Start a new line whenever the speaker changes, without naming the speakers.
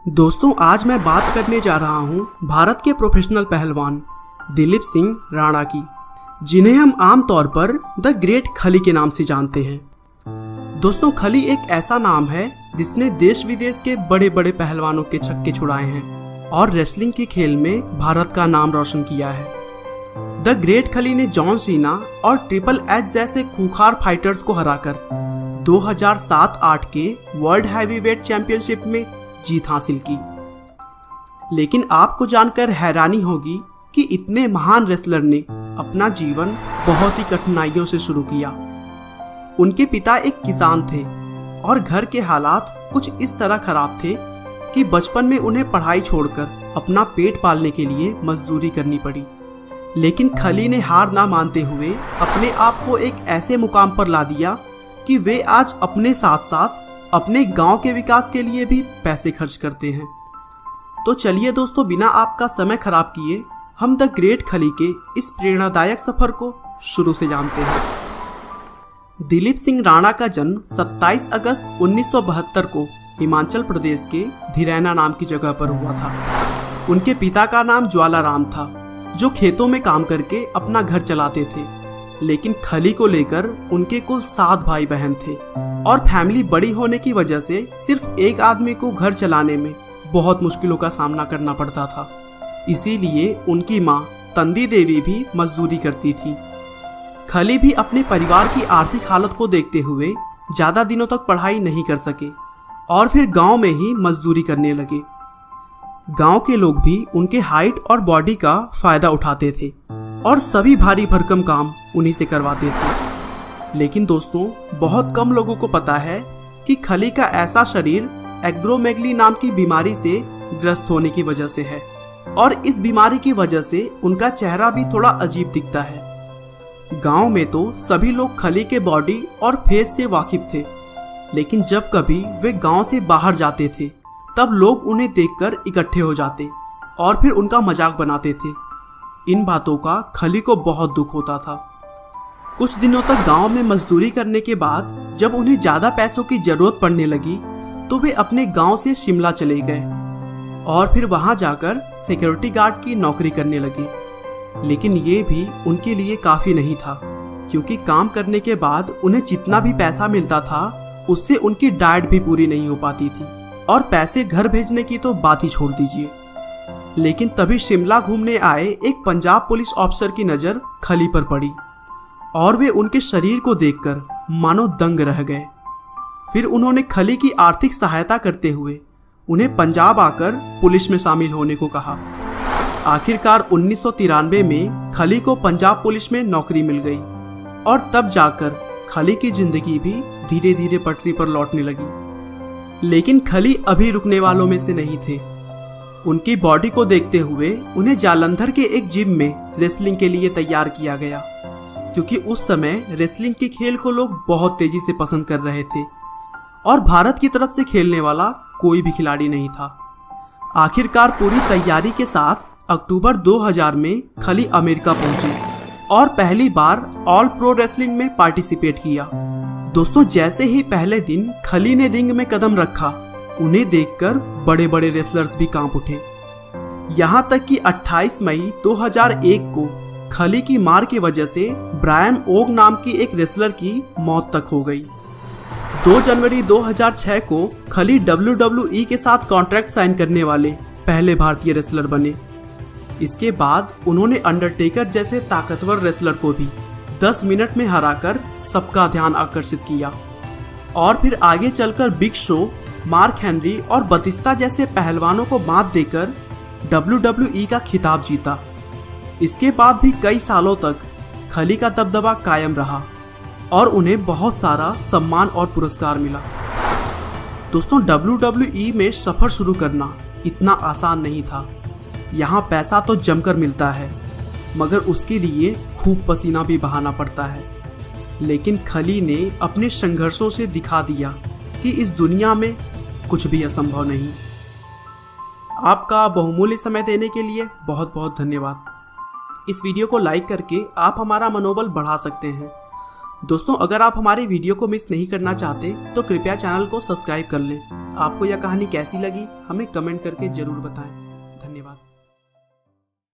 दोस्तों, आज मैं बात करने जा रहा हूं भारत के प्रोफेशनल पहलवान दिलीप सिंह राणा की, जिन्हें हम आम तौर पर द ग्रेट खली के नाम से जानते हैं। दोस्तों, खली एक ऐसा नाम है जिसने देश विदेश के बड़े बड़े पहलवानों के छक्के छुड़ाए हैं और रेसलिंग के खेल में भारत का नाम रोशन किया है। द ग्रेट खली ने जॉन सीना और ट्रिपल एच जैसे खूंखार फाइटर्स को हराकर 2007-8 के वर्ल्ड हैवीवेट चैंपियनशिप में जीत हासिल की। लेकिन आपको जानकर हैरानी होगी कि इतने महान रेसलर ने अपना जीवन बहुत ही कठिनाइयों से शुरू किया। उनके पिता एक किसान थे और घर के हालात कुछ इस तरह खराब थे कि बचपन में उन्हें पढ़ाई छोड़कर अपना पेट पालने के लिए मजदूरी करनी पड़ी। लेकिन खली ने हार ना मानते हुए अपने आप को एक ऐसे मुकाम पर ला दिया कि वे आज अपने साथ साथ अपने गांव के विकास के लिए भी पैसे खर्च करते हैं। तो चलिए दोस्तों, बिना आपका समय खराब किए हम द ग्रेट खली के इस प्रेरणादायक सफर को शुरू से जानते हैं। दिलीप सिंह राणा का जन्म 27 अगस्त 1972 को हिमाचल प्रदेश के धीरैना नाम की जगह पर हुआ था। उनके पिता का नाम ज्वालाराम था, जो खेतों में काम करके अपना घर चलाते थे। लेकिन खली को लेकर उनके कुल 7 भाई बहन थे और फैमिली बड़ी होने की वजह से सिर्फ एक आदमी को घर चलाने में बहुत मुश्किलों का सामना करना पड़ता था। इसीलिए उनकी मां तंदी देवी भी मजदूरी करती थी। खली भी अपने परिवार की आर्थिक हालत को देखते हुए ज्यादा दिनों तक पढ़ाई नहीं कर सके और फिर गांव में ही मजदूरी करने लगे। गांव के लोग भी उनके हाइट और बॉडी का फायदा उठाते थे और सभी भारी भरकम काम उन्हीं से करवाते थे। लेकिन दोस्तों, बहुत कम लोगों को पता है कि खली का ऐसा शरीर एक्रोमेगली नाम की बीमारी से ग्रस्त होने की वजह से है और इस बीमारी की वजह से उनका चेहरा भी थोड़ा अजीब दिखता है। गांव में तो सभी लोग खली के बॉडी और फेस से वाकिफ थे, लेकिन जब कभी वे गांव से बाहर जाते थे तब लोग उन्हें देखकर इकट्ठे हो जाते और फिर उनका मजाक बनाते थे। इन बातों का खली को बहुत दुख होता था। कुछ दिनों तक गांव में मजदूरी करने के बाद जब उन्हें ज्यादा पैसों की जरूरत पड़ने लगी तो वे अपने गांव से शिमला चले गए और फिर वहां जाकर सिक्योरिटी गार्ड की नौकरी करने लगे। लेकिन ये भी उनके लिए काफी नहीं था, क्योंकि काम करने के बाद उन्हें जितना भी पैसा मिलता था उससे उनकी डाइट भी पूरी नहीं हो पाती थी और पैसे घर भेजने की तो बात ही छोड़ दीजिए। लेकिन तभी शिमला घूमने आए एक पंजाब पुलिस ऑफिसर की नज़र खली पर पड़ी और वे उनके शरीर को देखकर मानो दंग रह गए। फिर उन्होंने खली की आर्थिक सहायता करते हुए उन्हें पंजाब आकर पुलिस में शामिल होने को कहा। आखिरकार 1993 में खली को पंजाब पुलिस में नौकरी मिल गई और तब जाकर खली की जिंदगी भी धीरे धीरे पटरी पर लौटने लगी। लेकिन खली अभी रुकने वालों में से नहीं थे। उनकी बॉडी को देखते हुए उन्हें जालंधर के एक जिम में रेसलिंग के लिए तैयार किया गया, क्योंकि उस समय रेसलिंग के खेल को लोग बहुत तेजी से पसंद कर रहे थे और भारत की तरफ से खेलने वाला कोई भी खिलाड़ी नहीं था। आखिरकार पूरी तैयारी के साथ अक्टूबर 2000 में खली अमेरिका पहुंचे और पहली बार ऑल प्रो रेसलिंग में पार्टिसिपेट किया। दोस्तों, जैसे ही पहले दिन खली ने रिंग में कदम रखा, उन्हें देखकर बड़े बड़े रेसलर्स भी कांप उठे। यहाँ तक कि 28 मई 2001 को खली की मार की वजह से ब्रायन ओग नाम की एक रेसलर की मौत तक हो गई। 2 जनवरी 2006 को खली WWE के साथ कॉन्ट्रैक्ट साइन करने वाले पहले भारतीय रेसलर बने। इसके बाद उन्होंने अंडरटेकर जैसे ताकतवर रेसलर को भी 10 मिनट में हराकर सबका ध्यान आकर्षित किया और फिर आगे चलकर बिग शो, मार्क हेनरी और बतिस्ता जैसे पहलवानों को मात देकर WWE का खिताब जीता। इसके बाद भी कई सालों तक खली का दबदबा कायम रहा और उन्हें बहुत सारा सम्मान और पुरस्कार मिला। दोस्तों, WWE में सफर शुरू करना इतना आसान नहीं था। यहाँ पैसा तो जमकर मिलता है, मगर उसके लिए खूब पसीना भी बहाना पड़ता है। लेकिन खली ने अपने संघर्षों से दिखा दिया कि इस दुनिया में कुछ भी असंभव नहीं। आपका बहुमूल्य समय देने के लिए बहुत बहुत धन्यवाद। इस वीडियो को लाइक करके आप हमारा मनोबल बढ़ा सकते हैं दोस्तों, अगर आप हमारी वीडियो को मिस नहीं करना चाहते तो कृपया चैनल को सब्सक्राइब कर लें। आपको यह कहानी कैसी लगी हमें कमेंट करके जरूर बताएं।